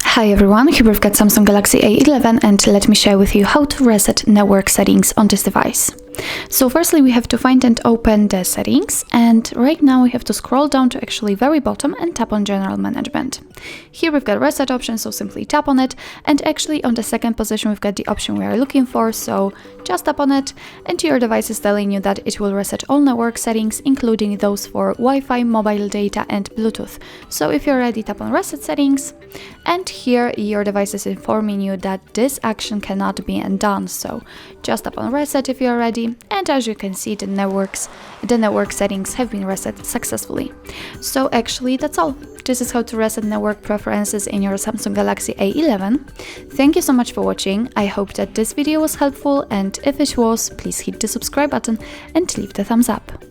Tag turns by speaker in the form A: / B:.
A: Hi everyone, here we've got Samsung Galaxy A11 and let me share with you how to reset network settings on this device. So firstly we have to find and open the settings, and right now we have to scroll down to actually very bottom and tap on General Management. Here we've got reset option, so simply tap on it, and actually on the second position we've got the option we are looking for, so just tap on it and your device is telling you that it will reset all network settings, including those for Wi-Fi, mobile data and Bluetooth. So if you're ready, tap on reset settings, and here your device is informing you that this action cannot be undone, so just tap on reset if you're ready, and as you can see the network settings have been reset successfully. So actually that's all. This is how to reset network preferences in your Samsung Galaxy A11. Thank you so much for watching. I hope that this video was helpful, and if it was, please hit the subscribe button and leave the thumbs up.